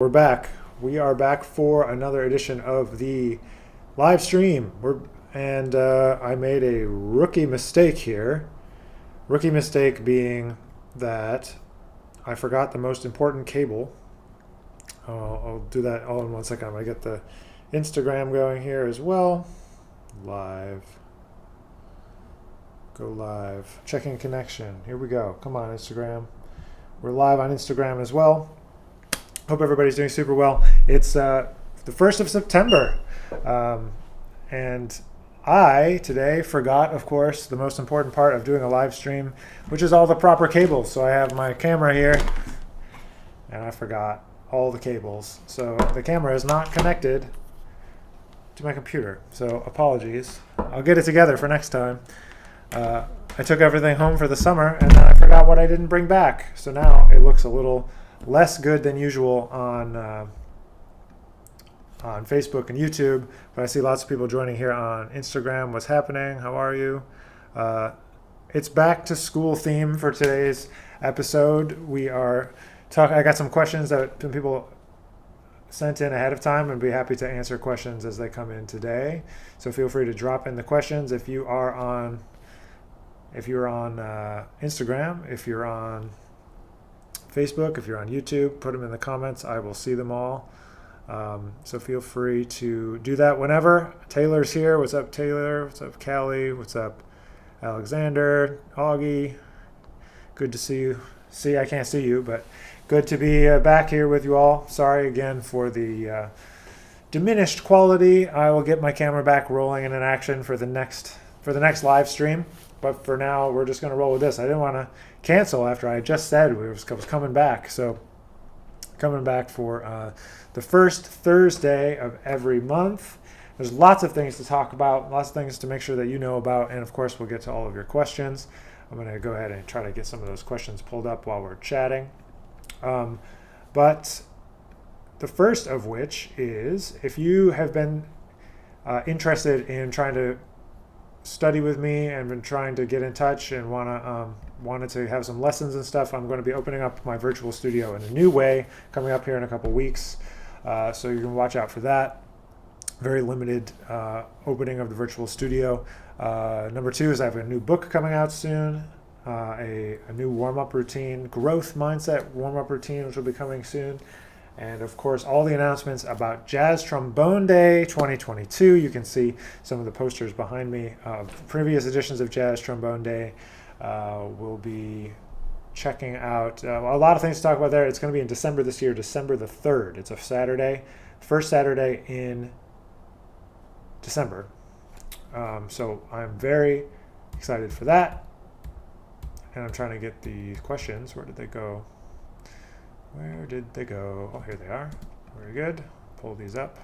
We're back. We are back for another edition of the live stream. I made a rookie mistake here. Rookie mistake being that I forgot the most important cable. I'll do that all in 1 second. I'm gonna get the Instagram going here as well. Live. Go live. Checking connection. Here we go. Come on, Instagram. We're live on Instagram as well. Hope everybody's doing super well. It's the 1st of September. And I, today, forgot, of course, the most important part of doing a live stream, which is all the proper cables. So I have my camera here, and I forgot all the cables. So the camera is not connected to my computer. So apologies. I'll get it together for next time. I took everything home for the summer, and then I forgot what I didn't bring back. So now it looks a little less good than usual on Facebook and YouTube, but I see lots of people joining here on Instagram. What's happening? How are you? It's back to school theme for today's episode. We are talking. I got some questions that some people sent in ahead of time, and be happy to answer questions as they come in today. So feel free to drop in the questions if you are on Instagram, if you're on Facebook, if you're on YouTube, put them in the comments. I will see them all. So feel free to do that whenever. Taylor's here. What's up, Taylor? What's up, Callie? What's up, Alexander? Augie? Good to see you. I can't see you, but good to be back here with you all. Sorry again for the diminished quality. I will get my camera back rolling and in action for the next live stream. But for now, we're just going to roll with this. I didn't want to cancel after I just said we was coming back. So coming back for the first Thursday of every month. There's lots of things to talk about, lots of things to make sure that you know about. And of course, we'll get to all of your questions. I'm going to go ahead and try to get some of those questions pulled up while we're chatting. But the first of which is, if you have been interested in trying to study with me and been trying to get in touch and wanted to have some lessons and stuff, I'm going to be opening up my virtual studio in a new way coming up here in a couple weeks. So you can watch out for that. Very limited opening of the virtual studio. Number two is I have a new book coming out soon, a new warm-up routine, growth mindset warm-up routine, which will be coming soon. And of course, all the announcements about Jazz Trombone Day 2022. You can see some of the posters behind me of previous editions of Jazz Trombone Day. We'll be checking out a lot of things to talk about there. It's going to be in December this year, December the 3rd. It's a Saturday, first Saturday in December. So I'm very excited for that. And I'm trying to get the questions. Where did they go? Where did they go? Oh, here they are. Very good. Pull these up.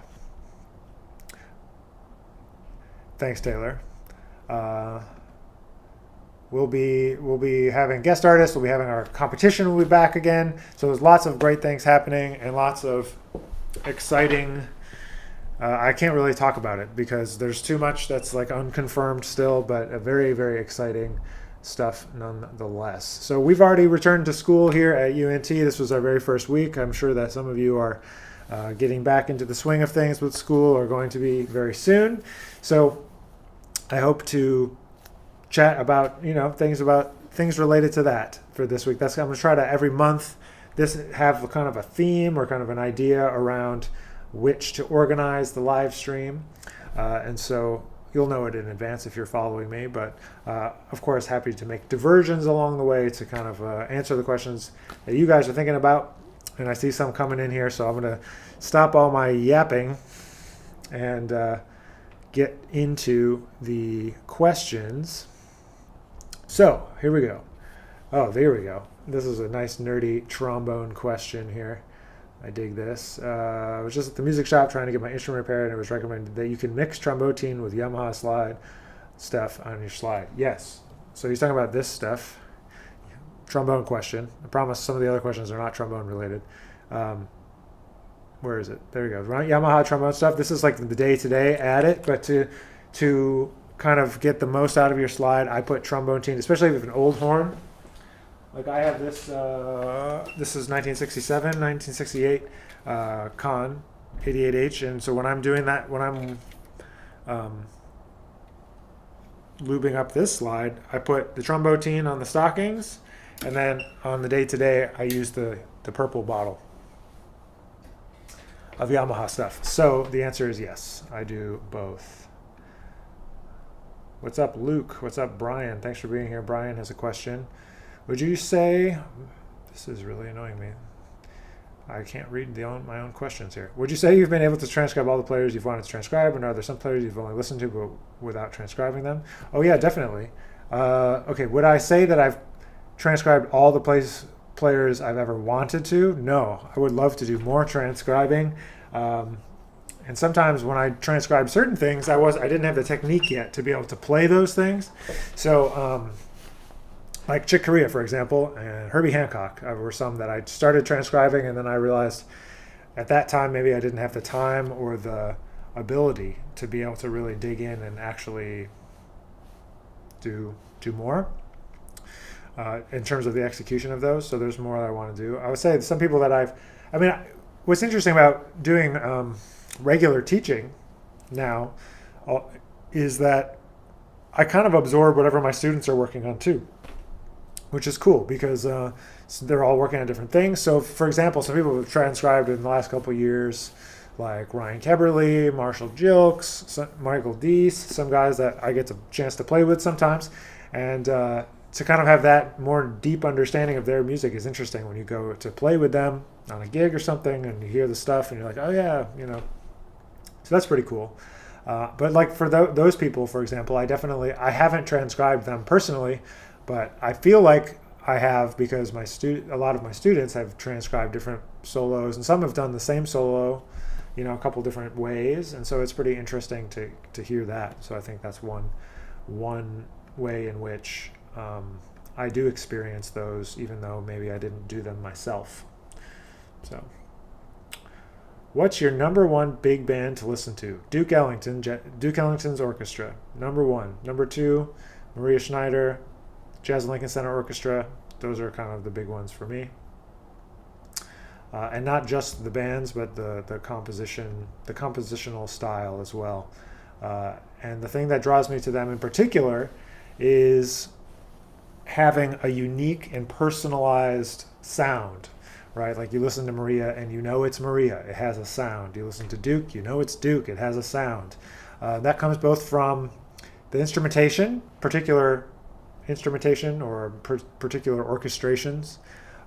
Thanks, Taylor. We'll be having guest artists. We'll be having our competition. Will be back again. So there's lots of great things happening and lots of exciting. I can't really talk about it because there's too much that's like unconfirmed still, but a very, very exciting stuff nonetheless. So we've already returned to school here at UNT. This was our very first week. I'm sure that some of you are getting back into the swing of things with school or going to be very soon. So I hope to chat about things related to that for this week. I'm going to try to every month have kind of a theme or kind of an idea around which to organize the live stream. And so you'll know it in advance if you're following me, but of course, happy to make diversions along the way to kind of answer the questions that you guys are thinking about. And I see some coming in here, so I'm going to stop all my yapping and get into the questions. So here we go. Oh, there we go. This is a nice nerdy trombone question here. I dig this. I was just at the music shop trying to get my instrument repaired, and it was recommended that you can mix trombone with Yamaha slide stuff on your slide. Yes. So he's talking about this stuff. Trombone question. I promise some of the other questions are not trombone related. Where is it? There we go. Yamaha trombone stuff. This is like the day-to-day at it, but to kind of get the most out of your slide, I put trombone, especially with an old horn. Like I have this. This is 1967, 1968 Con 88H, and so when I'm doing that, when I'm lubing up this slide, I put the trombone on the stockings, and then on the day-to-day, I use the purple bottle of Yamaha stuff. So the answer is yes, I do both. What's up, Luke? What's up, Brian? Thanks for being here. Brian has a question. Would you say, this is really annoying me, I can't read my own questions here. Would you say you've been able to transcribe all the players you've wanted to transcribe, and are there some players you've only listened to but without transcribing them? Oh yeah, definitely. Okay, would I say that I've transcribed all the players I've ever wanted to? No, I would love to do more transcribing. And sometimes when I transcribe certain things, I didn't have the technique yet to be able to play those things. So like Chick Corea, for example, and Herbie Hancock were some that I started transcribing, and then I realized at that time maybe I didn't have the time or the ability to be able to really dig in and actually do more in terms of the execution of those. So there's more that I want to do. I would say some people that what's interesting about doing regular teaching now is that I kind of absorb whatever my students are working on too, which is cool because they're all working on different things. So, for example, some people have transcribed in the last couple of years, like Ryan Keberly, Marshall Gilks, Michael Deese, some guys that I get a chance to play with sometimes. And to kind of have that more deep understanding of their music is interesting when you go to play with them on a gig or something and you hear the stuff and you're like, oh yeah, So that's pretty cool. But like for those people, for example, I haven't transcribed them personally, but I feel like I have because a lot of my students have transcribed different solos, and some have done the same solo, a couple different ways, and so it's pretty interesting to hear that. So I think that's one way in which I do experience those, even though maybe I didn't do them myself. So, what's your number one big band to listen to? Duke Ellington's orchestra, number one. Number two, Maria Schneider, Jazz Lincoln Center Orchestra. Those are kind of the big ones for me. And not just the bands, but the compositional style as well. And the thing that draws me to them in particular is having a unique and personalized sound, right? Like you listen to Maria and it's Maria, it has a sound. You listen to Duke, it's Duke, it has a sound. That comes both from the instrumentation, particular instrumentation or particular orchestrations,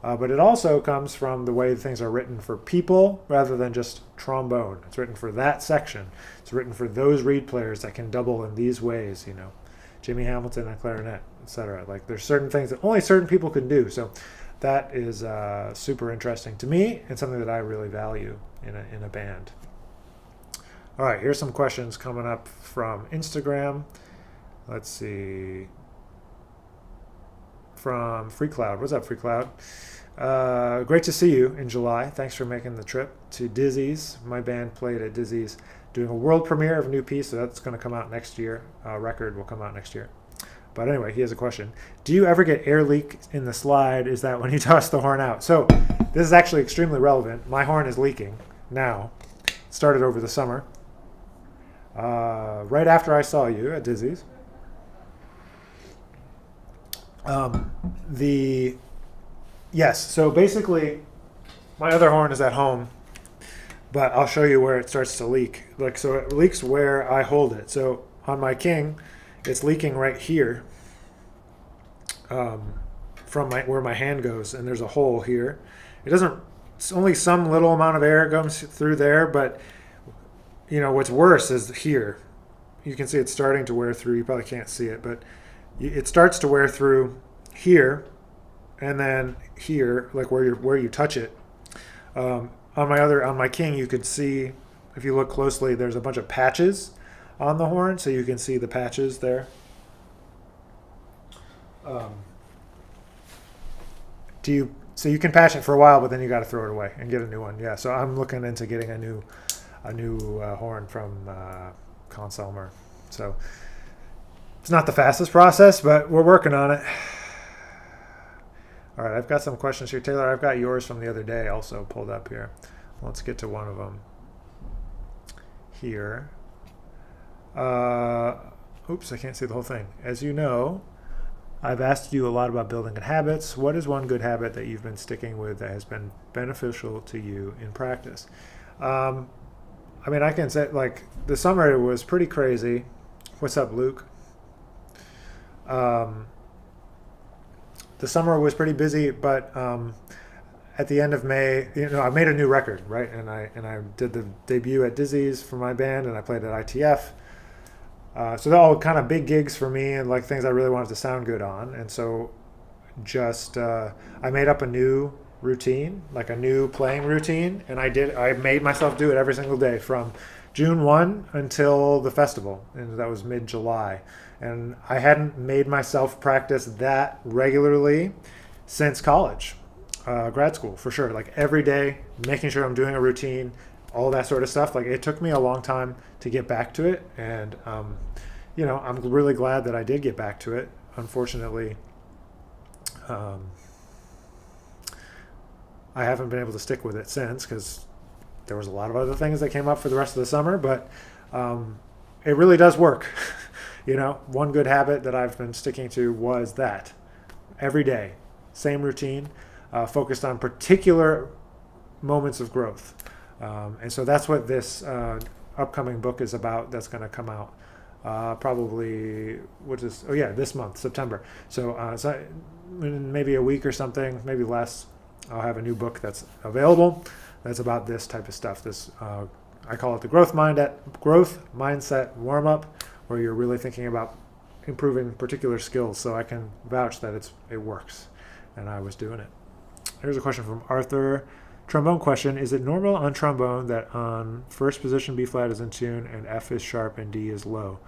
but it also comes from the way things are written for people rather than just trombone. It's written for that section. It's written for those reed players that can double in these ways, Jimmy Hamilton and clarinet, etc. Like there's certain things that only certain people can do. So that is super interesting to me and something that I really value in a band. All right, here's some questions coming up from Instagram. Let's see. From Free Cloud. What's up, Free Cloud? Great to see you in July. Thanks for making the trip to Dizzy's. My band played at Dizzy's doing a world premiere of a new piece, so that's going to come out next year. Record will come out next year. But anyway, he has a question. Do you ever get air leak in the slide? Is that when you toss the horn out? So this is actually extremely relevant. My horn is leaking now. It started over the summer. Right after I saw you at Dizzy's. Yes, so basically my other horn is at home, but I'll show you where it starts to leak. So it leaks where I hold it. So on my King, it's leaking right here, from where my hand goes, and there's a hole here. It's only some little amount of air comes through there, but what's worse is here. You can see it's starting to wear through. You probably can't see it, but it starts to wear through here, and then here, like where you touch it. On my King, you could see, if you look closely, there's a bunch of patches on the horn, so you can see the patches there. So you can patch it for a while, but then you got to throw it away and get a new one. Yeah, so I'm looking into getting a new horn from Conselmer. So it's not the fastest process, but we're working on it. All right, I've got some questions here. Taylor, I've got yours from the other day also pulled up here. Let's get to one of them here. Oops, I can't see the whole thing. As you know, I've asked you a lot about building good habits. What is one good habit that you've been sticking with that has been beneficial to you in practice? I mean, I can say, like, the summer was pretty crazy. What's up, Luke? The summer was pretty busy, but at the end of May, I made a new record, right? And I did the debut at Dizzy's for my band, and I played at ITF. So they're all kind of big gigs for me, and like things I really wanted to sound good on. And so just I made up a new routine, like a new playing routine, and I made myself do it every single day from June 1 until the festival, and that was mid-July. And I hadn't made myself practice that regularly since college, grad school, for sure. Like every day, making sure I'm doing a routine, all that sort of stuff. Like it took me a long time to get back to it. And, I'm really glad that I did get back to it. Unfortunately, I haven't been able to stick with it since because there was a lot of other things that came up for the rest of the summer, but it really does work. One good habit that I've been sticking to was that every day, same routine, focused on particular moments of growth. And so that's what this upcoming book is about. That's going to come out probably, this month, September. So in maybe a week or something, maybe less, I'll have a new book that's available. That's about this type of stuff. This I call it the growth mindset warm-up, where you're really thinking about improving particular skills. So I can vouch that it works, and I was doing it. Here's a question from Arthur. Trombone question: is it normal on trombone that on first position B flat is in tune and F is sharp and D is low?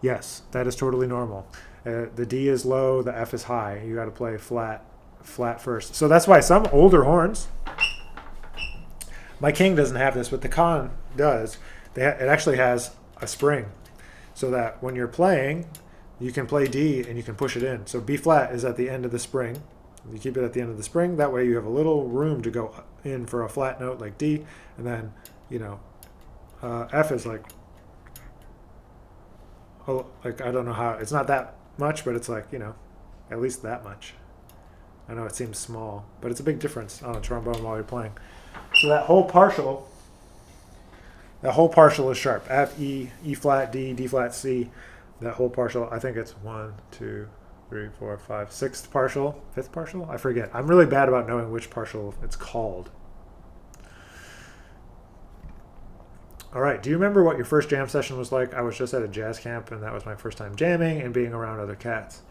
Yes, that is totally normal. The D is low, the F is high. You got to play flat first. So that's why some older horns. My King doesn't have this, but the Con does. It actually has a spring, so that when you're playing, you can play D and you can push it in. So B flat is at the end of the spring. You keep it at the end of the spring. That way you have a little room to go in for a flat note like D, and then F is like I don't know how. It's not that much, but it's like at least that much. I know it seems small, but it's a big difference on a trombone while you're playing. So that whole partial is sharp. F, E, E flat, D, D flat, C. That whole partial, I think it's 1, 2, 3, 4, 5, sixth partial, fifth partial? I forget. I'm really bad about knowing which partial it's called. All right. Do you remember what your first jam session was like? I was just at a jazz camp, and that was my first time jamming and being around other cats.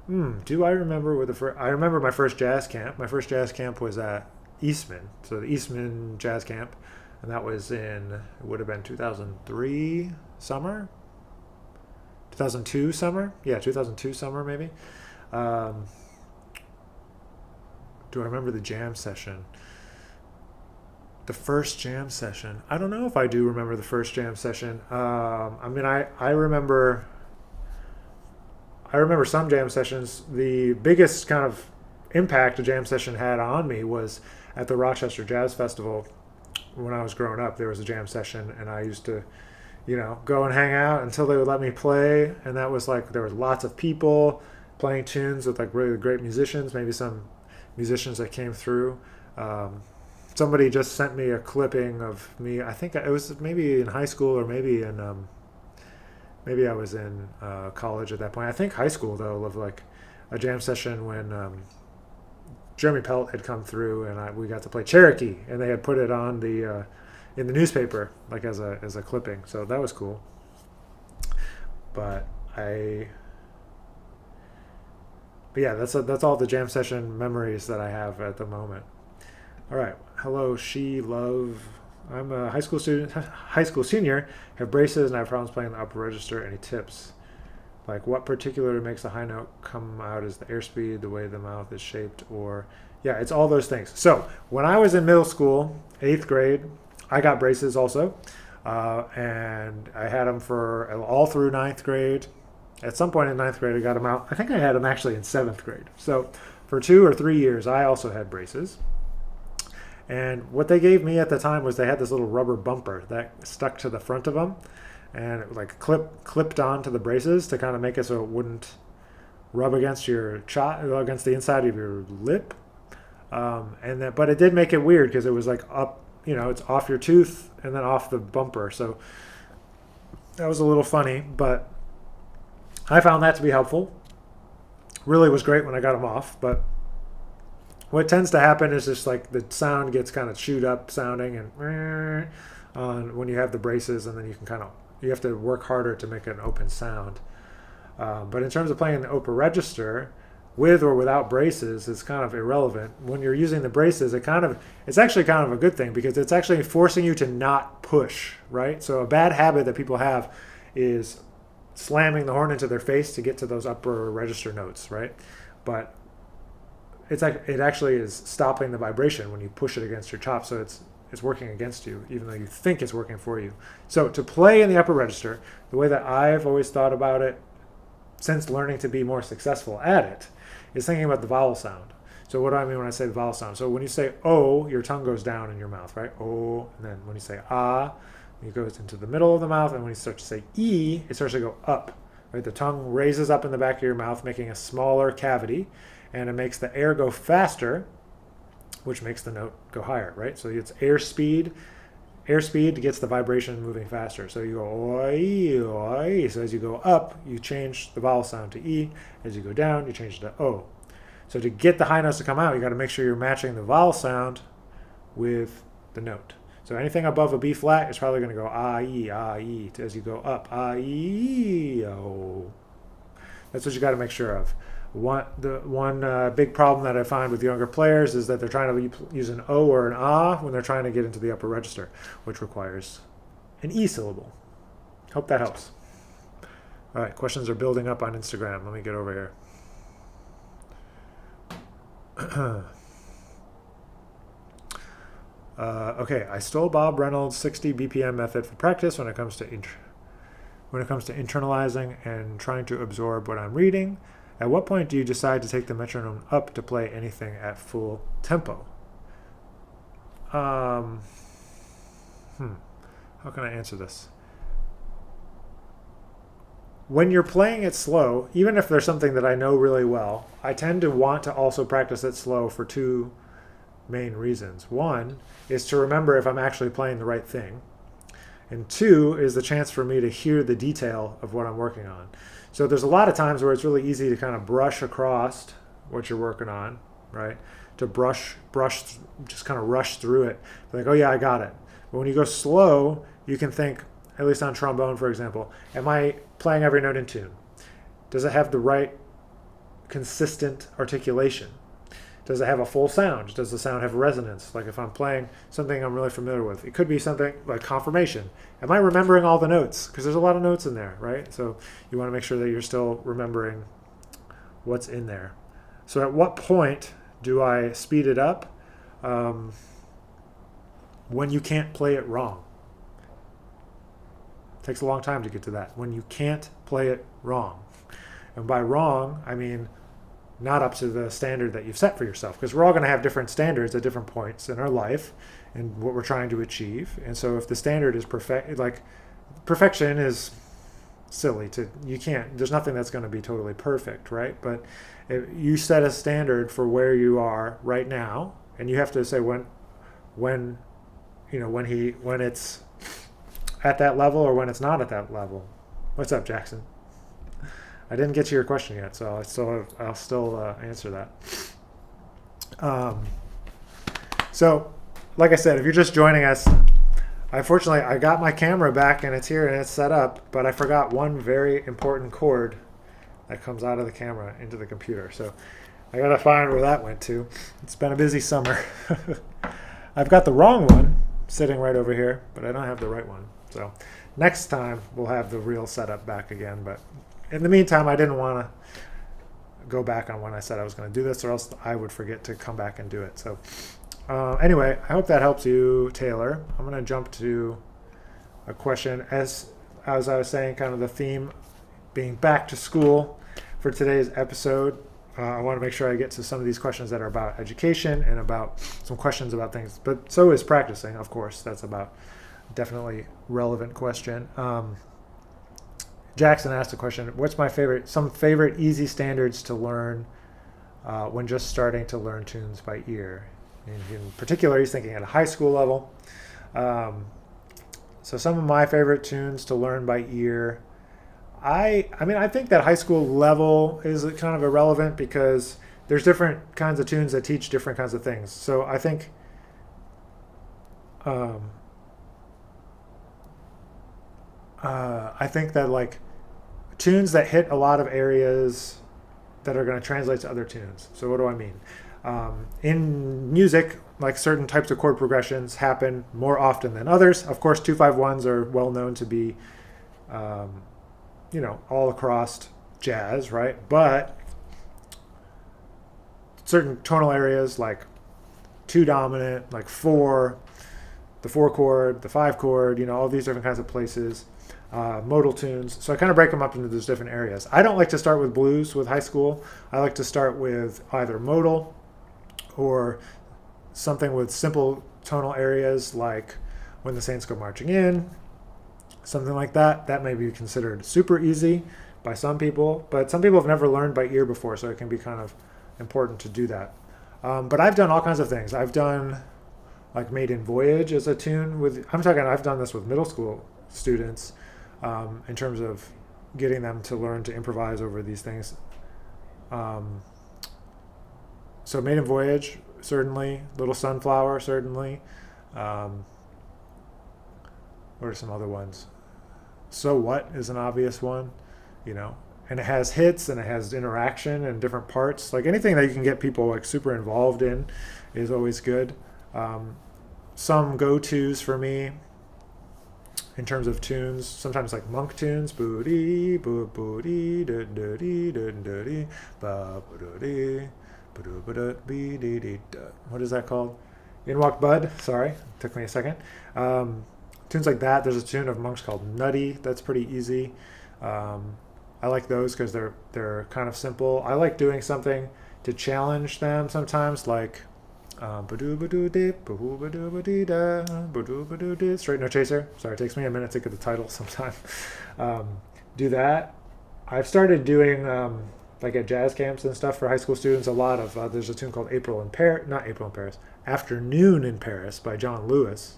Do I remember I remember my first jazz camp. My first jazz camp was at Eastman. So the Eastman Jazz Camp. And that was it would have been 2003 summer? 2002 summer? Yeah, 2002 summer maybe. Do I remember the jam session? The first jam session. I don't know if I do remember the first jam session. I remember some jam sessions. The biggest kind of impact a jam session had on me was at the Rochester Jazz Festival. When I was growing up, there was a jam session, and I used to, go and hang out until they would let me play. And that was like, there was lots of people playing tunes with like really great musicians, maybe some musicians that came through. Somebody just sent me a clipping of me. I think it was maybe in high school, or maybe I was in college at that point. I think high school though, of like a jam session when Jeremy Pelt had come through, and we got to play Cherokee, and they had put it on in the newspaper, like as a clipping. So that was cool. But yeah, that's all the jam session memories that I have at the moment. All right. Hello, I'm a high school senior, have braces, and I have problems playing the upper register. Any tips? Like what particularly makes the high note come out? Is the airspeed, the way the mouth is shaped, or it's all those things. So when I was in middle school, 8th grade, I got braces also, and I had them for all through 9th grade. At some point in 9th grade, I got them out. I think I had them actually in 7th grade. So for 2 or 3 years, I also had braces. And what they gave me at the time was they had this little rubber bumper that stuck to the front of them, and it like clipped onto the braces to kind of make it so it wouldn't rub against against the inside of your lip. But it did make it weird because it was like up, it's off your tooth and then off the bumper. So that was a little funny, but I found that to be helpful. Really was great when I got them off, but what tends to happen is just like the sound gets kind of chewed up sounding and when you have the braces, and then you have to work harder to make an open sound. But in terms of playing the open register, with or without braces, is kind of irrelevant. When you're using the braces, it's actually kind of a good thing because it's actually forcing you to not push, right? So a bad habit that people have is slamming the horn into their face to get to those upper register notes, right? But it actually is stopping the vibration when you push it against your chops, so it's working against you, even though you think it's working for you. So to play in the upper register, the way that I've always thought about it since learning to be more successful at it is thinking about the vowel sound. So what do I mean when I say the vowel sound? So when you say O, your tongue goes down in your mouth, right? O, and then when you say ah, it goes into the middle of the mouth, and when you start to say E, it starts to go up, right? The tongue raises up in the back of your mouth, making a smaller cavity, and it makes the air go faster, which makes the note go higher, right? So it's air speed. Air speed gets the vibration moving faster. So you go oi, oi. So as you go up, you change the vowel sound to E. As you go down, you change it to O. So to get the high notes to come out, you got to make sure you're matching the vowel sound with the note. So anything above a B flat is probably going to go ah, E, ah, E. As you go up, ah, E, O. That's what you got to make sure of. One big problem that I find with younger players is that they're trying to use an O or an ah when they're trying to get into the upper register, which requires an E syllable. Hope that helps. All right, questions are building up on Instagram. Let me get over here. Okay, I stole Bob Reynolds' 60 BPM method for practice when it comes to internalizing and trying to absorb what I'm reading. At what point do you decide to take the metronome up to play anything at full tempo? How can I answer this? When you're playing it slow, even if there's something that I know really well, I tend to want to also practice it slow for two main reasons. One is to remember if I'm actually playing the right thing. And two is the chance for me to hear the detail of what I'm working on. So there's a lot of times where it's really easy to kind of brush across what you're working on, right? To just kind of rush through it. Like, oh yeah, I got it. But when you go slow, you can think, at least on trombone, for example, am I playing every note in tune? Does it have the right consistent articulation? Does it have a full sound? Does the sound have resonance? Like if I'm playing something I'm really familiar with, it could be something like confirmation. Am I remembering all the notes? Because there's a lot of notes in there, right? So you want to make sure that you're still remembering what's in there. So at what point do I speed it up? When you can't play it wrong. It takes a long time to get to that. When you can't play it wrong. And by wrong, I mean not up to the standard that you've set for yourself, because we're all going to have different standards at different points in our life and what we're trying to achieve. And so if the standard is perfection is silly there's nothing that's going to be totally perfect, right? But if you set a standard for where you are right now, and you have to say when it's at that level or when it's not at that level. What's up, Jackson? I didn't get to your question yet, so I'll still answer that. So, like I said, if you're just joining us, unfortunately, I got my camera back and it's here and it's set up, but I forgot one very important cord that comes out of the camera into the computer. So I gotta find where that went to. It's been a busy summer. I've got the wrong one sitting right over here, but I don't have the right one. So next time we'll have the real setup back again, but in the meantime, I didn't want to go back on when I said I was going to do this, or else I would forget to come back and do it. So anyway, I hope that helps you, Taylor. I'm going to jump to a question. As I was saying, kind of the theme being back to school for today's episode. I want to make sure I get to some of these questions that are about education and about some questions about things. But so is practicing, of course. That's about definitely relevant question. Jackson asked a question: what's some favorite easy standards to learn when just starting to learn tunes by ear? And in particular, he's thinking at a high school level. So some of my favorite tunes to learn by ear. I mean, I think that high school level is kind of irrelevant because there's different kinds of tunes that teach different kinds of things. So I think that like tunes that hit a lot of areas that are going to translate to other tunes. So what do I mean? In music, like certain types of chord progressions happen more often than others. Of course, 2-5-1s are well known to be all across jazz, right? But certain tonal areas like 2 dominant, like 4, the 4 chord, the 5 chord, all these different kinds of places, modal tunes. So I kind of break them up into those different areas. I don't like to start with blues with high school. I like to start with either modal or something with simple tonal areas like When the Saints Go Marching In, something like that. That may be considered super easy by some people, but some people have never learned by ear before, so it can be kind of important to do that. But I've done all kinds of things. I've done like Maiden Voyage as a tune I've done this with middle school students in terms of getting them to learn to improvise over these things. So Maiden Voyage, certainly. Little Sunflower, certainly. What are some other ones? So What is an obvious one, and it has hits and it has interaction and different parts. Like anything that you can get people like super involved in is always good. Some go-tos for me in terms of tunes, sometimes like monk tunes. What is that called? In Walked Bud. Sorry, took me a second. Tunes like that. There's a tune of monks called Nutty. That's pretty easy. I like those because they're kind of simple. I like doing something to challenge them sometimes, like Straight No Chaser. Sorry, it takes me a minute to get the title sometimes. Do that. I've started doing like at jazz camps and stuff for high school students. A lot of there's a tune called Afternoon in Paris by John Lewis,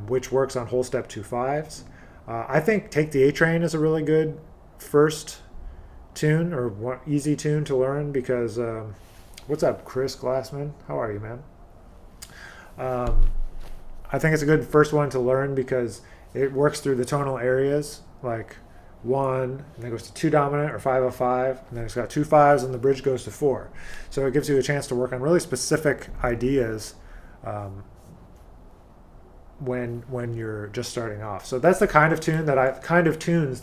which works on whole step 2/5s. I think Take the A Train is a really good first tune or one easy tune to learn because what's up, Chris Glassman? How are you, man? I think it's a good first one to learn because it works through the tonal areas, like 1, and then goes to 2 dominant or 5/5, and then it's got 2 5s, and the bridge goes to 4. So it gives you a chance to work on really specific ideas when you're just starting off. So that's the kind of tunes that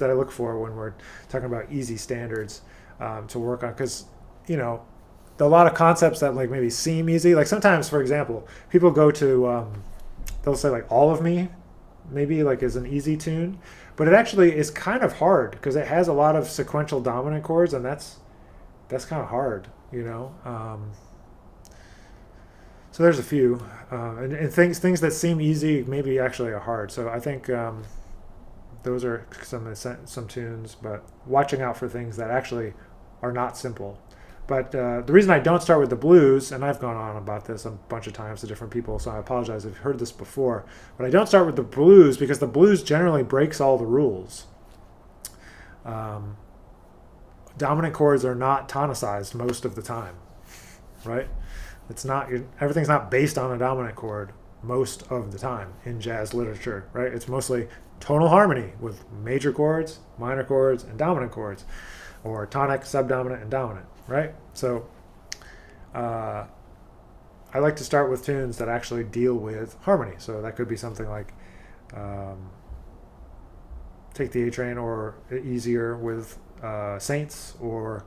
I look for when we're talking about easy standards to work on, because a lot of concepts that like maybe seem easy, like sometimes, for example, people go to they'll say like All of Me maybe like is an easy tune, but it actually is kind of hard because it has a lot of sequential dominant chords, and that's kind of hard. So there's a few, and things that seem easy maybe actually are hard. So I think those are some tunes, but watching out for things that actually are not simple. But the reason I don't start with the blues, and I've gone on about this a bunch of times to different people, so I apologize if you've heard this before, but I don't start with the blues because the blues generally breaks all the rules. Dominant chords are not tonicized most of the time, right? Everything's not based on a dominant chord most of the time in jazz literature, right? It's mostly tonal harmony with major chords, minor chords, and dominant chords, or tonic, subdominant, and dominant, right? So I like to start with tunes that actually deal with harmony. So that could be something like Take the A Train, or easier with Saints, or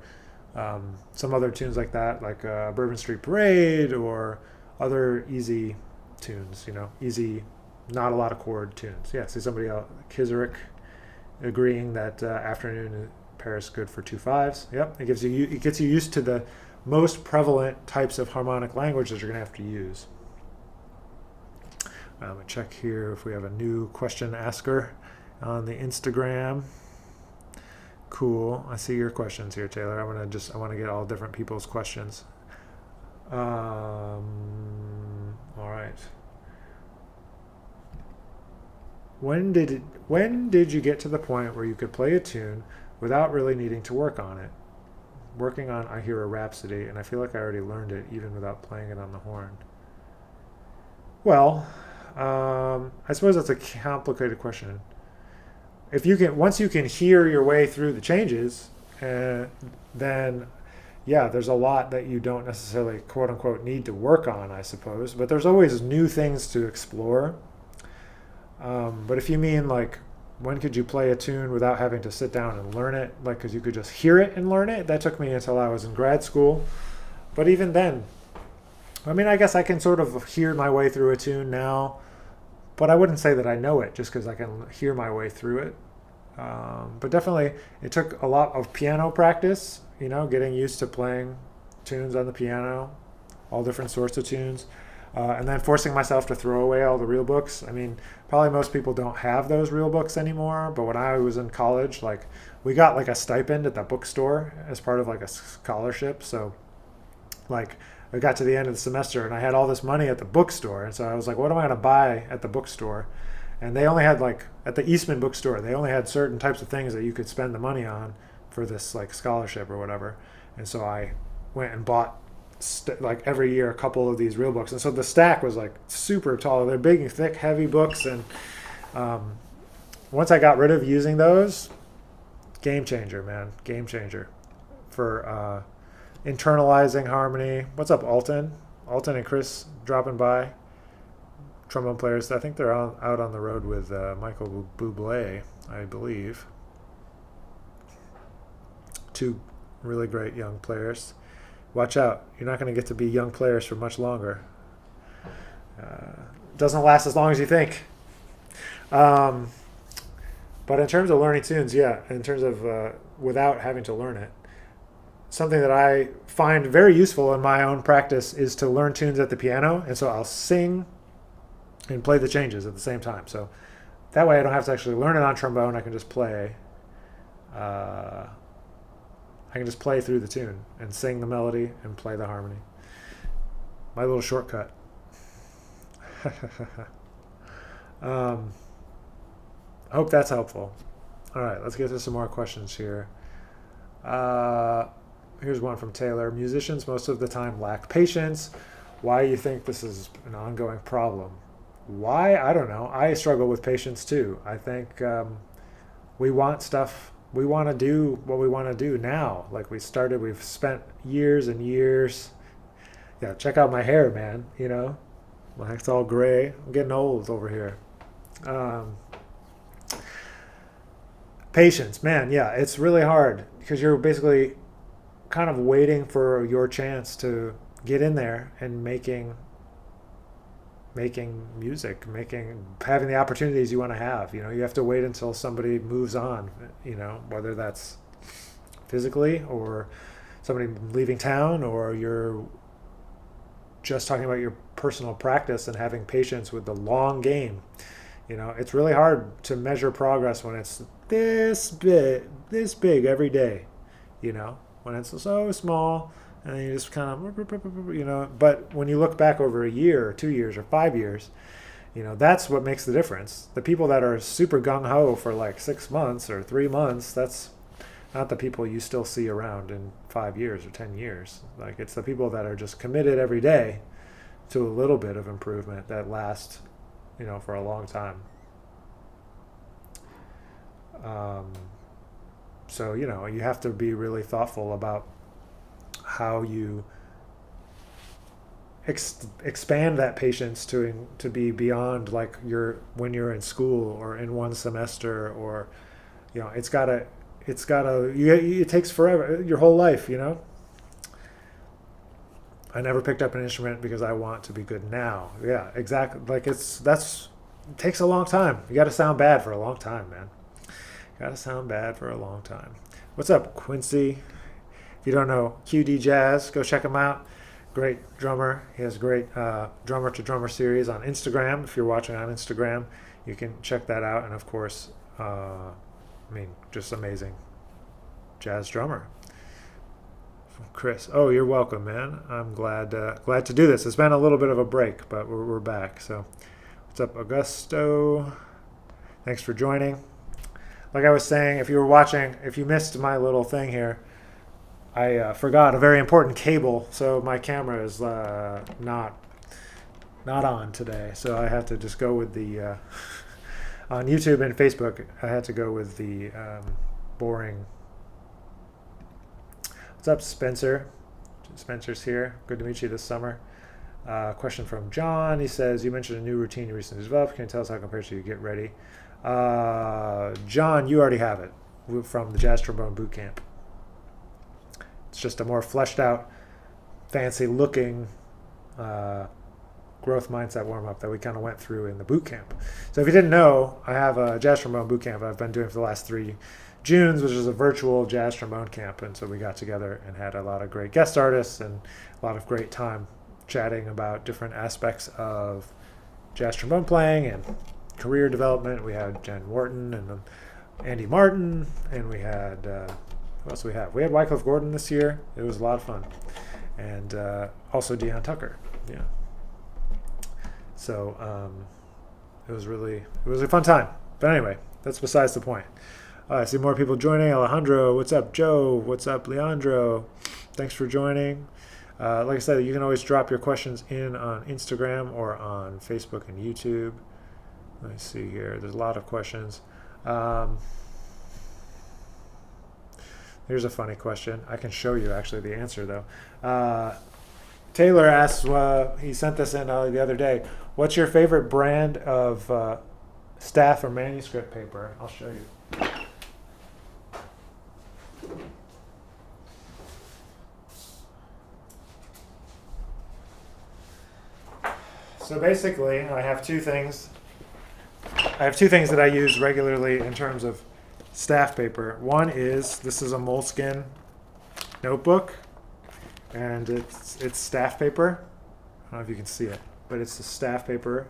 some other tunes like that, like Bourbon Street Parade, or other easy tunes, easy, not a lot of chord tunes. Yeah, see somebody else, Kizerick, agreeing that Afternoon in pairs good for 2/5s. Yep, it gets you used to the most prevalent types of harmonic language that you're going to have to use. I'm going to check here if we have a new question asker on the Instagram. Cool. I see your questions here, Taylor. I want to get all different people's questions. All right. When did you get to the point where you could play a tune without really needing to work on it? Working on I Hear a Rhapsody, and I feel like I already learned it even without playing it on the horn. Well, I suppose that's a complicated question. Once you can hear your way through the changes, then yeah, there's a lot that you don't necessarily quote unquote need to work on, I suppose. But there's always new things to explore. But if you mean like, when could you play a tune without having to sit down and learn it? Like, because you could just hear it and learn it. That took me until I was in grad school. But even then, I mean, I guess I can sort of hear my way through a tune now. But I wouldn't say that I know it just because I can hear my way through it. But definitely, it took a lot of piano practice, getting used to playing tunes on the piano, all different sorts of tunes. And then forcing myself to throw away all the real books. I mean, probably most people don't have those real books anymore. But when I was in college, like, we got like a stipend at the bookstore as part of like a scholarship. So like, I got to the end of the semester and I had all this money at the bookstore. And so I was like, what am I going to buy at the bookstore? And they only had like, at the Eastman bookstore, they only had certain types of things that you could spend the money on for this like scholarship or whatever. And so I went and bought like every year a couple of these real books, and so the stack was like super tall. They're big and thick, heavy books, and once I got rid of using those, game changer, man, game changer for internalizing harmony. What's up, Alton and Chris dropping by, trombone players. I think they're out on the road with Michael Bublé, I believe. Two really great young players. Watch out. You're not going to get to be young players for much longer. Doesn't last as long as you think. But in terms of learning tunes, yeah, in terms of without having to learn it, something that I find very useful in my own practice is to learn tunes at the piano. And so I'll sing and play the changes at the same time. So that way I don't have to actually learn it on trombone. I can just play. I can just play through the tune and sing the melody and play the harmony. My little shortcut. I hope that's helpful. All right, let's get to some more questions here. Here's one from Taylor. Musicians most of the time lack patience. Why do you think this is an ongoing problem? Why? I don't know. I struggle with patience too. I think we want stuff. We want to do what we want to do now. Like we've spent years and years. Yeah, check out my hair, man. It's all gray. I'm getting old over here. Patience, man. Yeah, it's really hard because you're basically kind of waiting for your chance to get in there and making music, having the opportunities you want to have. You have to wait until somebody moves on, whether that's physically or somebody leaving town, or you're just talking about your personal practice and having patience with the long game. It's really hard to measure progress when it's this big every day, when it's so small. And you just kind of, but when you look back over a year or 2 years or 5 years, that's what makes the difference. The people that are super gung-ho for like 6 months or 3 months, that's not the people you still see around in 5 years or 10 years. Like, it's the people that are just committed every day to a little bit of improvement that last, for a long time. So, you have to be really thoughtful about how you expand that patience to be beyond like when you're in school or in one semester, or it takes forever, your whole life. I never picked up an instrument because I want to be good now. Yeah, exactly. Like it takes a long time. You got to sound bad for a long time, man. Got to sound bad for a long time. What's up, Quincy? If you don't know QD Jazz, go check him out. Great drummer. He has a great drummer to drummer series on Instagram. If you're watching on Instagram, you can check that out. And of course, just amazing jazz drummer. Chris, oh, you're welcome, man. I'm glad to do this. It's been a little bit of a break, but we're back. So, what's up, Augusto? Thanks for joining. Like I was saying, if you were watching, if you missed my little thing here, I forgot a very important cable, so my camera is not on today. So I had to just go with the on YouTube and Facebook. I had to go with the boring. What's up, Spencer? Spencer's here. Good to meet you this summer. Question from John. He says, you mentioned a new routine you recently developed. Can you tell us how it compares to you Get Ready? John, you already have it from the Jazz Trombone Boot Camp. It's just a more fleshed out, fancy looking growth mindset warm up that we kind of went through in the boot camp. So if you didn't know, I have a Jazz Trombone Boot Camp I've been doing for the last 3 Junes, which is a virtual jazz trombone camp. And so we got together and had a lot of great guest artists and a lot of great time chatting about different aspects of jazz trombone playing and career development. We had Jen Wharton and Andy Martin, and we had who else do we have? We had Wycliffe Gordon this year. It was a lot of fun, and also Deion Tucker. Yeah. So it was a fun time. But anyway, that's besides the point. I see more people joining. Alejandro, what's up? Joe, what's up? Leandro, thanks for joining. Like I said, you can always drop your questions in on Instagram or on Facebook and YouTube. Let me see here. There's a lot of questions. Here's a funny question. I can show you actually the answer though. Taylor asks, he sent this in the other day. What's your favorite brand of staff or manuscript paper? I'll show you. So basically, I have two things. I have two things that I use regularly in terms of staff paper. One is, this is a moleskin notebook, and it's staff paper. I don't know if you can see it, but it's the staff paper,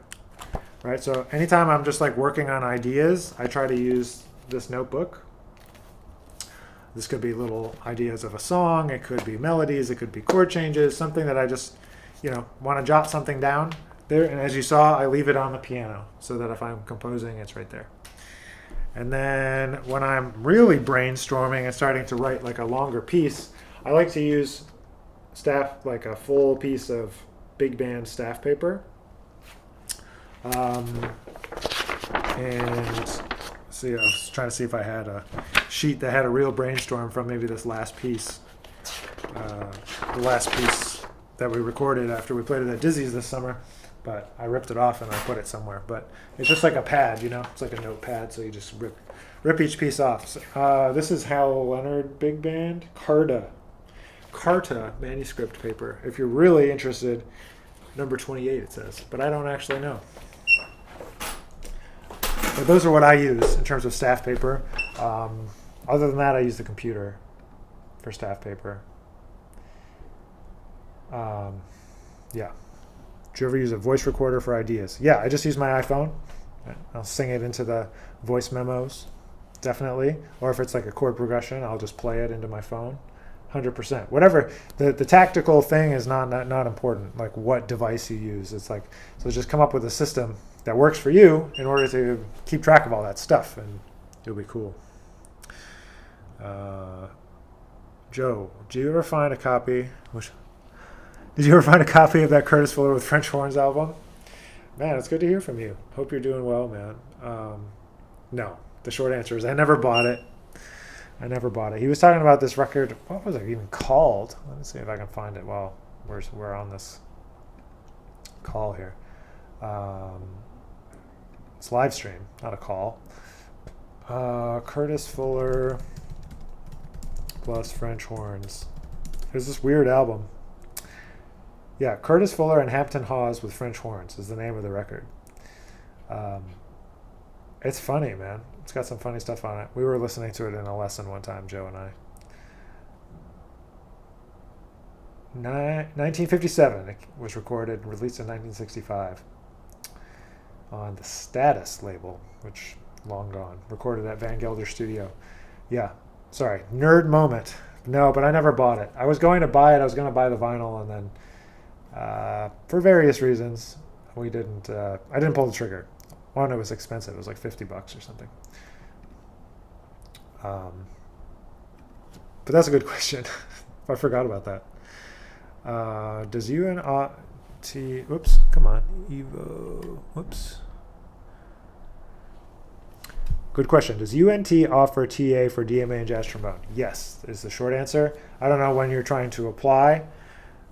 right? So anytime I'm just like working on ideas, I try to use this notebook. This could be little ideas of a song, it could be melodies, it could be chord changes, something that I just, want to jot something down. There, and as you saw, I leave it on the piano so that if I'm composing, it's right there. And then when I'm really brainstorming and starting to write like a longer piece, I like to use staff, like a full piece of big band staff paper. And see, I was trying to see if I had a sheet that had a real brainstorm from maybe this last piece. The last piece that we recorded after we played it at Dizzy's this summer. But I ripped it off and I put it somewhere. But it's just like a pad, It's like a notepad, so you just rip each piece off. So, this is Hal Leonard Big Band. Carta manuscript paper. If you're really interested, number 28 it says. But I don't actually know. But those are what I use in terms of staff paper. Other than that, I use the computer for staff paper. Yeah. Do you ever use a voice recorder for ideas? Yeah, I just use my iPhone. I'll sing it into the voice memos, definitely. Or if it's like a chord progression, I'll just play it into my phone. 100%. Whatever. The tactical thing is not important, like what device you use. It's like, so just come up with a system that works for you in order to keep track of all that stuff, and it'll be cool. Joe, did you ever find a copy? Did you ever find a copy of that Curtis Fuller with French Horns album? Man, it's good to hear from you. Hope you're doing well, man. No, the short answer is I never bought it. He was talking about this record. What was it even called? Let me see if I can find it while we're on this call here. It's live stream, not a call. Curtis Fuller plus French Horns. There's this weird album. Yeah, Curtis Fuller and Hampton Hawes with French Horns is the name of the record. It's funny, man. It's got some funny stuff on it. We were listening to it in a lesson one time, Joe and I. 1957. It was recorded and released in 1965 on the Status label, which long gone. Recorded at Van Gelder Studio. Yeah, sorry, nerd moment. No, but I never bought it. I was going to buy it. I was going to buy the vinyl, and then for various reasons, we didn't. I didn't pull the trigger. One, it was expensive. It was like $50 or something. But that's a good question. I forgot about that. Does UNT? Oops, come on, Evo. Whoops. Good question. Does UNT offer TA for DMA and jazz trombone? Yes, is the short answer. I don't know when you're trying to apply,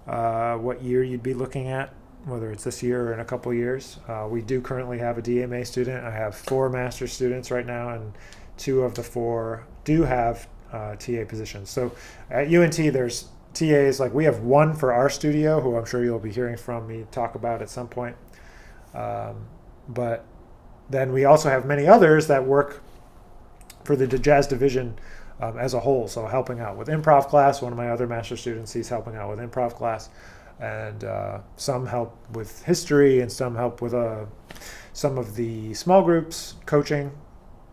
what year you'd be looking at, whether it's this year or in a couple years. We do currently have a DMA student. I have 4 master's students right now, and 2 of the 4 do have TA positions. So at UNT, there's TAs, like we have 1 for our studio, who I'm sure you'll be hearing from me talk about at some point. But then we also have many others that work for the jazz division as a whole. So helping out with improv class, one of my other master students, he's helping out with improv class. And some help with history, and some help with some of the small groups, coaching,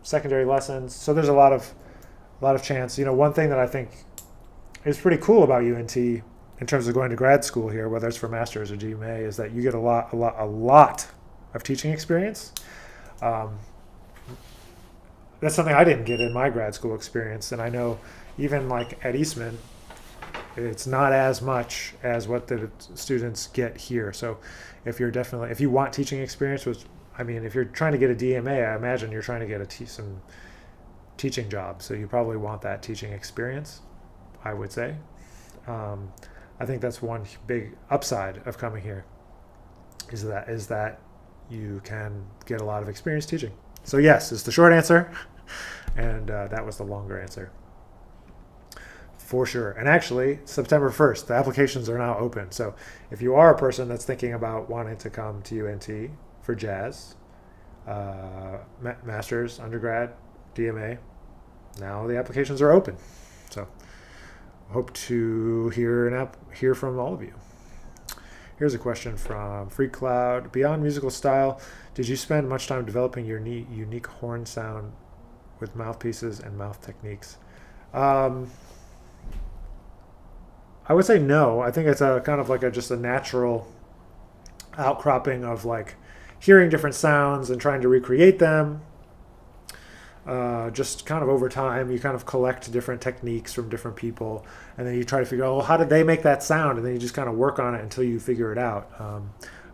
secondary lessons. So there's a lot of chance. You know, one thing that I think is pretty cool about UNT in terms of going to grad school here, whether it's for master's or GMA, is that you get a lot of teaching experience. That's something I didn't get in my grad school experience, and I know even like at Eastman, it's not as much as what the students get here. So if you want teaching experience, which I mean, if you're trying to get a DMA, I imagine you're trying to get some teaching job. So you probably want that teaching experience, I would say. I think that's one big upside of coming here, is that you can get a lot of experience teaching. So yes, is the short answer, and that was the longer answer. For sure. And actually, September 1st, the applications are now open. So if you are a person that's thinking about wanting to come to UNT for jazz, master's, undergrad, DMA, now the applications are open. So hope to hear from all of you. Here's a question from Free Cloud. Beyond musical style, did you spend much time developing your unique horn sound with mouthpieces and mouth techniques? I would say no. I think it's a kind of like just a natural outcropping of like hearing different sounds and trying to recreate them. Just kind of over time, you kind of collect different techniques from different people, and then you try to figure out, well, how did they make that sound? And then you just kind of work on it until you figure it out.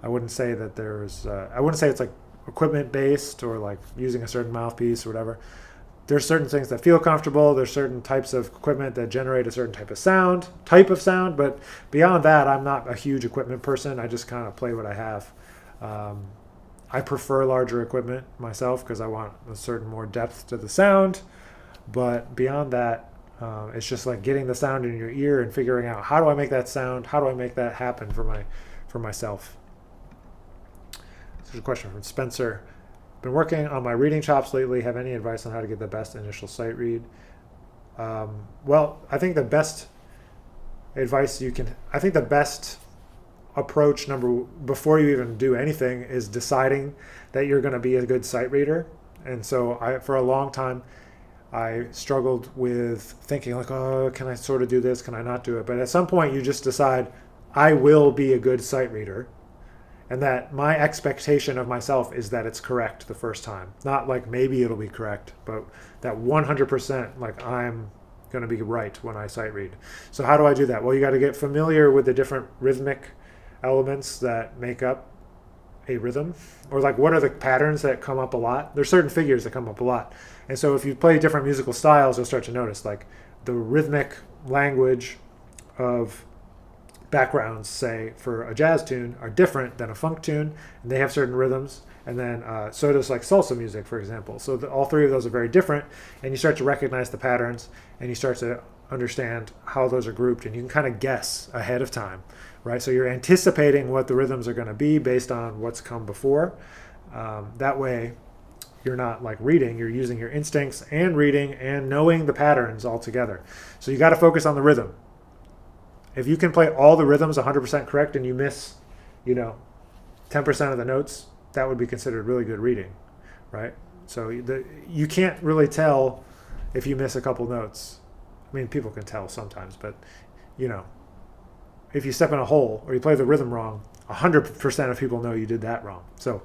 I wouldn't say that I wouldn't say it's like equipment based or like using a certain mouthpiece or whatever. There's certain things that feel comfortable. There's certain types of equipment that generate a certain type of sound. But beyond that, I'm not a huge equipment person. I just kind of play what I have. I prefer larger equipment myself because I want a certain more depth to the sound. But beyond that, it's just like getting the sound in your ear and figuring out, how do I make that sound? How do I make that happen for myself? This is a question from Spencer. Been working on my reading chops lately. Have any advice on how to get the best initial sight read? Well, I think the best advice the best approach before you even do anything is deciding that you're going to be a good sight reader. And so for a long time, I struggled with thinking like, oh, can I sort of do this? Can I not do it? But at some point you just decide, I will be a good sight reader. And that my expectation of myself is that it's correct the first time. Not like maybe it'll be correct, but that 100% like I'm going to be right when I sight read. So how do I do that? Well, you got to get familiar with the different rhythmic elements that make up a rhythm, or like what are the patterns that come up a lot. There's certain figures that come up a lot. And so if you play different musical styles, you'll start to notice like the rhythmic language of backgrounds, say, for a jazz tune are different than a funk tune, and they have certain rhythms. And then so does like salsa music, for example. So all 3 of those are very different, and you start to recognize the patterns, and you start to understand how those are grouped, and you can kind of guess ahead of time, right? So you're anticipating what the rhythms are going to be based on what's come before. That way, you're not like reading, you're using your instincts and reading and knowing the patterns all together. So you got to focus on the rhythm. If you can play all the rhythms 100% correct and you miss, 10% of the notes, that would be considered really good reading, right? So you can't really tell if you miss a couple notes. I mean, people can tell sometimes, but if you step in a hole or you play the rhythm wrong, 100% of people know you did that wrong. So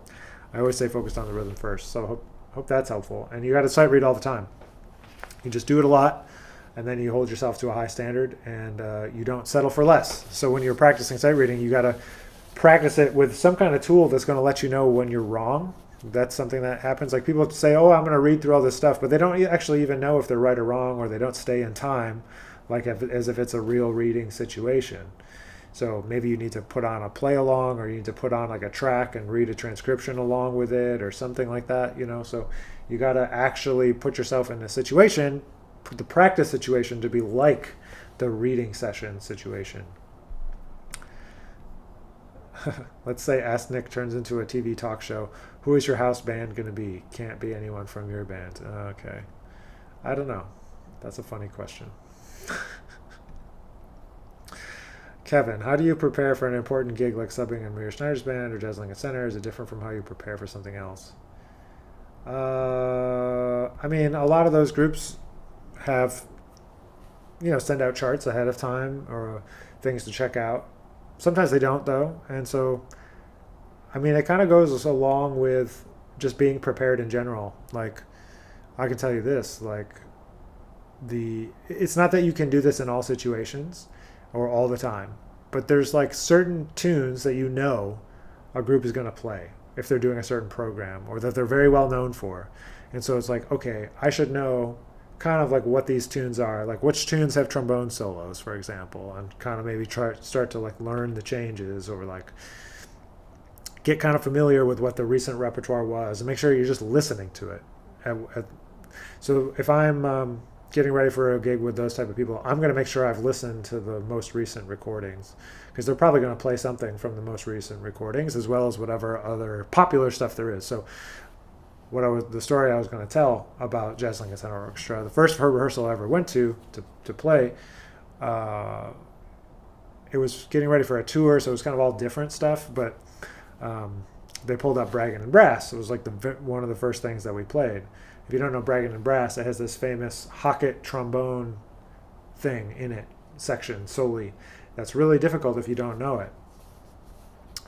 I always stay focused on the rhythm first. So hope that's helpful. And you got to sight read all the time. You just do it a lot, and then you hold yourself to a high standard, and you don't settle for less. So when you're practicing sight reading, you got to practice it with some kind of tool that's going to let you know when you're wrong. That's something that happens. Like people say, oh, I'm going to read through all this stuff, but they don't actually even know if they're right or wrong, or they don't stay in time, as if it's a real reading situation. So maybe you need to put on a play along, or you need to put on like a track and read a transcription along with it, or something like that. So you got to actually put yourself in a situation, put the practice situation to be like the reading session situation. Let's say Ask Nick turns into a TV talk show. Who is your house band going to be? Can't be anyone from your band. Okay. I don't know. That's a funny question. Kevin, how do you prepare for an important gig like subbing in Maria Schneider's band or Jazzling at Center? Is it different from how you prepare for something else? I mean, a lot of those groups have, send out charts ahead of time or things to check out. Sometimes they don't, though. And so, I mean, it kind of goes along with just being prepared in general. Like, I can tell you this, it's not that you can do this in all situations or all the time, but there's like certain tunes that a group is going to play if they're doing a certain program or that they're very well known for. And so it's like, okay, I should know kind of like what these tunes are, like which tunes have trombone solos, for example, and kind of maybe start to like learn the changes, or like get kind of familiar with what the recent repertoire was, and make sure you're just listening to it. So if I'm getting ready for a gig with those type of people, I'm going to make sure I've listened to the most recent recordings, because they're probably going to play something from the most recent recordings as well as whatever other popular stuff there is. So the story I was going to tell about Jazzling at Center Orchestra, the first rehearsal I ever went to play, it was getting ready for a tour, so it was kind of all different stuff, but they pulled up Braggin' and Brass. It was like one of the first things that we played. If you don't know Braggin' and Brass, it has this famous Hocket trombone thing in it, section solely. That's really difficult if you don't know it.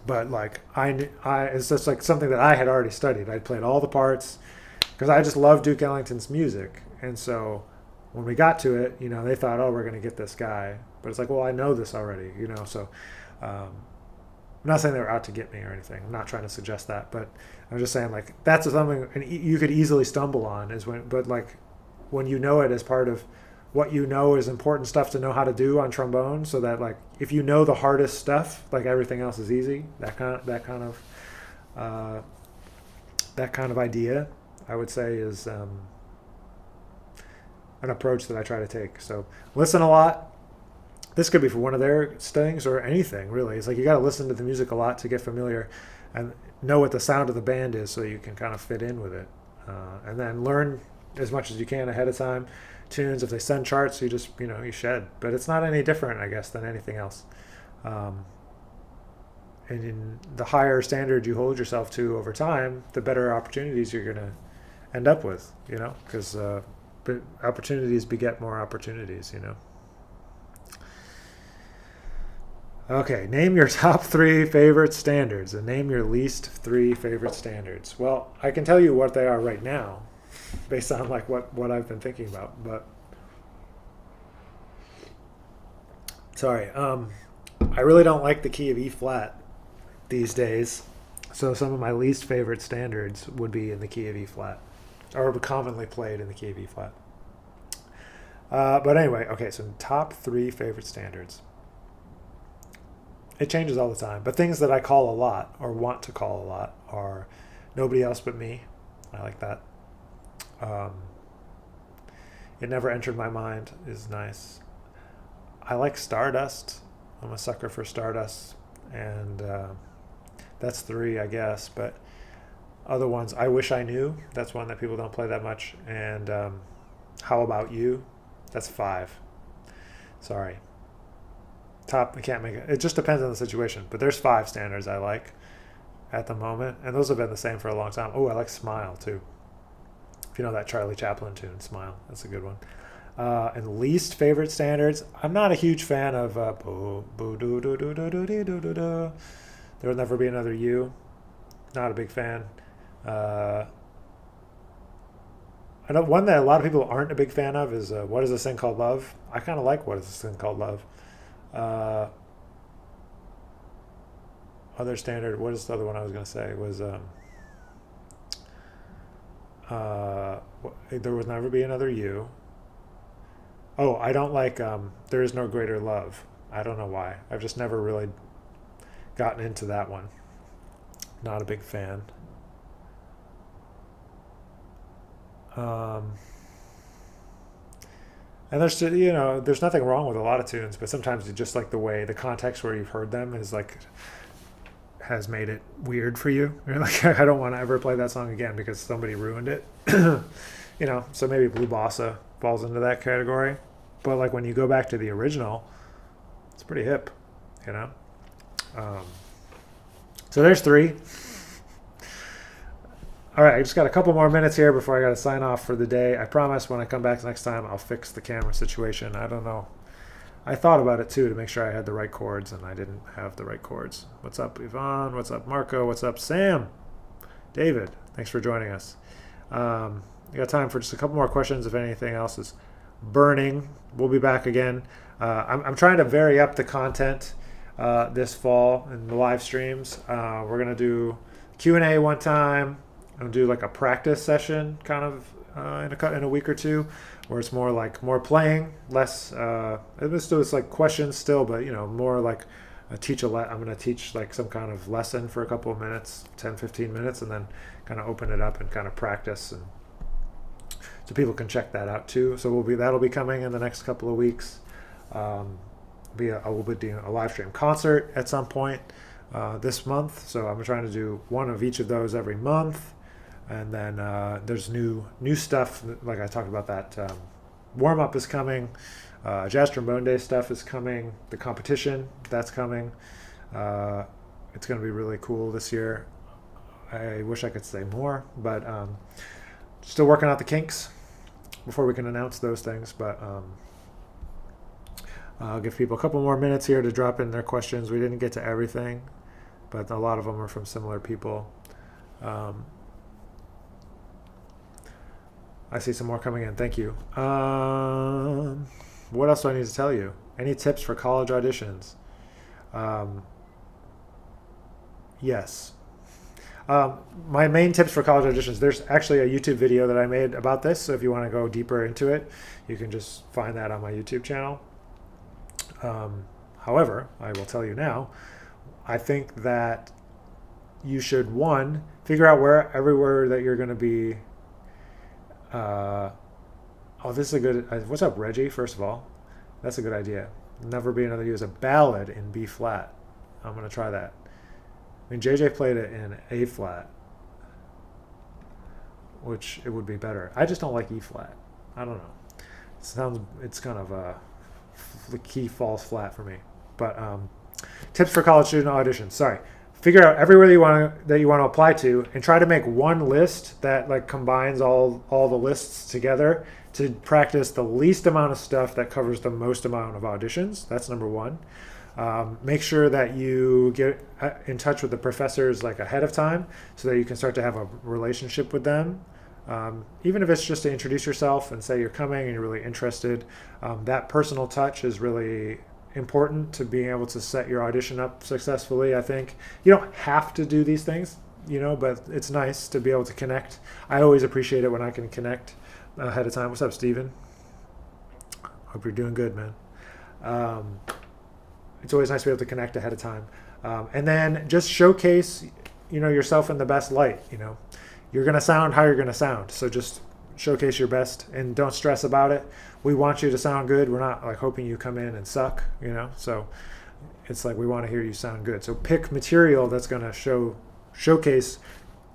But like it's just like something that I had already studied. I'd played all the parts because I just love Duke Ellington's music. And so when we got to it, they thought, oh, we're going to get this guy. But it's like, well, I know this already, So I'm not saying they were out to get me or anything. I'm not trying to suggest that. But I'm just saying, like, that's something you could easily stumble on. But when you know it as part of what is important stuff to know how to do on trombone, so that like if you know the hardest stuff, like everything else is easy. That kind of idea, I would say, is an approach that I try to take. So listen a lot. This could be for one of their things or anything, really. It's like you got to listen to the music a lot to get familiar and know what the sound of the band is, so you can kind of fit in with it, and then learn as much as you can ahead of time. Tunes, if they send charts, you just you shed, but it's not any different, I guess, than anything else. And in the higher standard you hold yourself to over time, the better opportunities you're going to end up with, because opportunities beget more opportunities. Okay, name your top 3 favorite standards and name your least 3 favorite standards. Well, I can tell you what they are right now, based on like what I've been thinking about. But sorry, I really don't like the key of E flat these days. So some of my least favorite standards would be in the key of E flat, or commonly played in the key of E flat. But anyway, okay, so top 3 favorite standards. It changes all the time, but things that I call a lot or want to call a lot are Nobody Else But Me. I like that. It Never Entered My Mind is nice. I like Stardust. I'm a sucker for Stardust, and that's 3, I guess. But other ones, I Wish I Knew. That's one that people don't play that much. And How About You? That's 5. Sorry. I can't make it. It just depends on the situation. But there's 5 standards I like at the moment, and those have been the same for a long time. Oh, I like Smile too. If you know that Charlie Chaplin tune, Smile, that's a good one. And least favorite standards, I'm not a huge fan of There Will Never Be Another You. Not a big fan. I know one that a lot of people aren't a big fan of is What Is This Thing Called Love? I kind of like What Is This Thing Called Love. Other standard, what is the other one I was going to say? Was There Will Never Be Another You. Oh, I don't like There Is No Greater Love. I don't know why. I've just never really gotten into that one. Not a big fan. And there's nothing wrong with a lot of tunes, but sometimes you just like the way the context where you've heard them has made it weird for you. You're like, I don't want to ever play that song again because somebody ruined it. So maybe Blue Bossa falls into that category. But like when you go back to the original, it's pretty hip, So there's 3. All right, I just got a couple more minutes here before I got to sign off for the day. I promise when I come back next time, I'll fix the camera situation. I don't know. I thought about it, too, to make sure I had the right chords, and I didn't have the right chords. What's up, Yvonne? What's up, Marco? What's up, Sam? David, thanks for joining us. I got time for just a couple more questions if anything else is burning. We'll be back again. I'm trying to vary up the content this fall in the live streams. We're going to do Q&A one time. I'm going to do like a practice session kind of in a week or two, where it's more playing, less it's like questions still, but more like I'm going to teach like some kind of lesson for a couple of minutes, 10-15 minutes, and then kind of open it up and kind of practice, and so people can check that out too. So that'll be coming in the next couple of weeks. I will be doing a live stream concert at some point this month, so I'm trying to do one of each of those every month. And then there's new stuff, like I talked about that warm-up is coming, Jazz Trombone Day stuff is coming, the competition, that's coming. It's going to be really cool this year. I wish I could say more, but still working out the kinks before we can announce those things. But I'll give people a couple more minutes here to drop in their questions. We didn't get to everything, but a lot of them are from similar people. I see some more coming in. Thank you. What else do I need to tell you? Any tips for college auditions? Yes. My main tips for college auditions, there's actually a YouTube video that I made about this. So if you want to go deeper into it, you can just find that on my YouTube channel. However, I will tell you now, I think that you should, figure out everywhere that you're going to be. This is a good. What's up, Reggie? First of all, that's a good idea. Never Be Another You is a ballad in B flat. I'm gonna try that. I mean, JJ played it in A flat, which it would be better. I just don't like E flat. I don't know. It's kind of a key falls flat for me. But tips for college student auditions. Sorry. Figure out everywhere that you want to apply to, and try to make one list that like combines all the lists together to practice the least amount of stuff that covers the most amount of auditions. That's number 1. Make sure that you get in touch with the professors like ahead of time so that you can start to have a relationship with them. Even if it's just to introduce yourself and say you're coming and you're really interested. That personal touch is really important to being able to set your audition up successfully. I think you don't have to do these things, but it's nice to be able to connect. I always appreciate it when I can connect ahead of time. What's up, Steven? Hope you're doing good, man. It's always nice to be able to connect ahead of time. And then just showcase, yourself in the best light. You're going to sound how you're going to sound. So just showcase your best and don't stress about it. We want you to sound good. We're not like hoping you come in and suck, so it's like we want to hear you sound good. So pick material that's going to showcase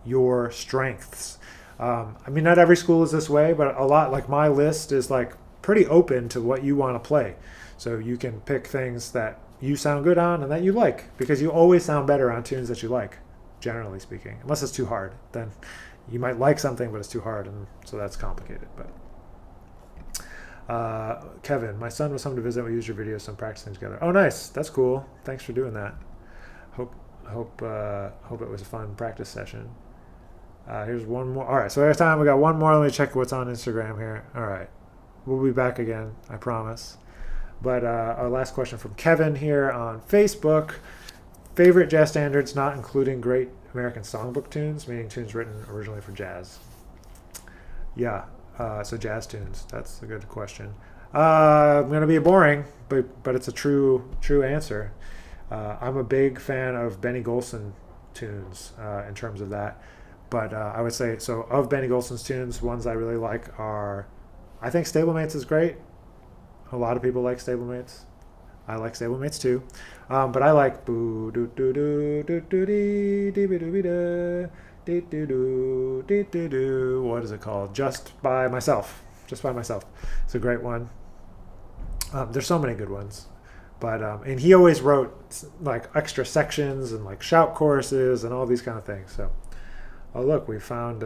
your strengths. Not every school is this way, but a lot, like my list is like pretty open to what you want to play. So you can pick things that you sound good on and that you like, because you always sound better on tunes that you like, generally speaking, unless it's too hard. Then you might like something, but it's too hard, and so that's complicated. But Kevin, my son was home to visit. We used your videos, so I'm practicing together. Oh, nice. That's cool. Thanks for doing that. Hope it was a fun practice session. Here's one more. All right, so every time we got one more. Let me check what's on Instagram here. All right, we'll be back again, I promise. But our last question from Kevin here on Facebook. Favorite jazz standards, not including great American songbook tunes, meaning tunes written originally for jazz. Yeah, so jazz tunes. That's a good question. I'm going to be boring, but it's a true answer. I'm a big fan of Benny Golson tunes in terms of that. But I would say, so of Benny Golson's tunes, ones I really like are, I think Stablemates is great. A lot of people like Stablemates. I like Stablemates too. But I like boo doo doo doo doo doo dee dee doo dee doo dee doo dee doo doo. What is it called? Just by Myself. Just by Myself. It's a great one. There's so many good ones. But and he always wrote like extra sections and like shout choruses and all these kind of things. So, oh look, we found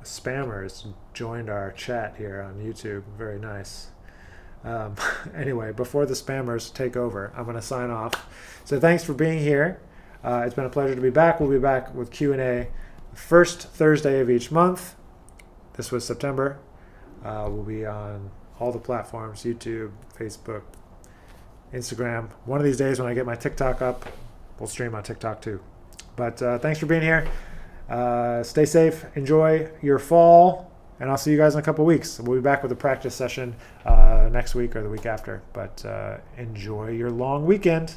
spammers joined our chat here on YouTube. Very nice. Anyway, before the spammers take over, I'm going to sign off. So thanks for being here. It's been a pleasure to be back. We'll be back with Q&A the first Thursday of each month. This was September. We'll be on all the platforms: YouTube, Facebook, Instagram. One of these days when I get my TikTok up, we'll stream on TikTok too. But thanks for being here. Stay safe. Enjoy your fall. And I'll see you guys in a couple weeks. We'll be back with a practice session next week or the week after. But enjoy your long weekend.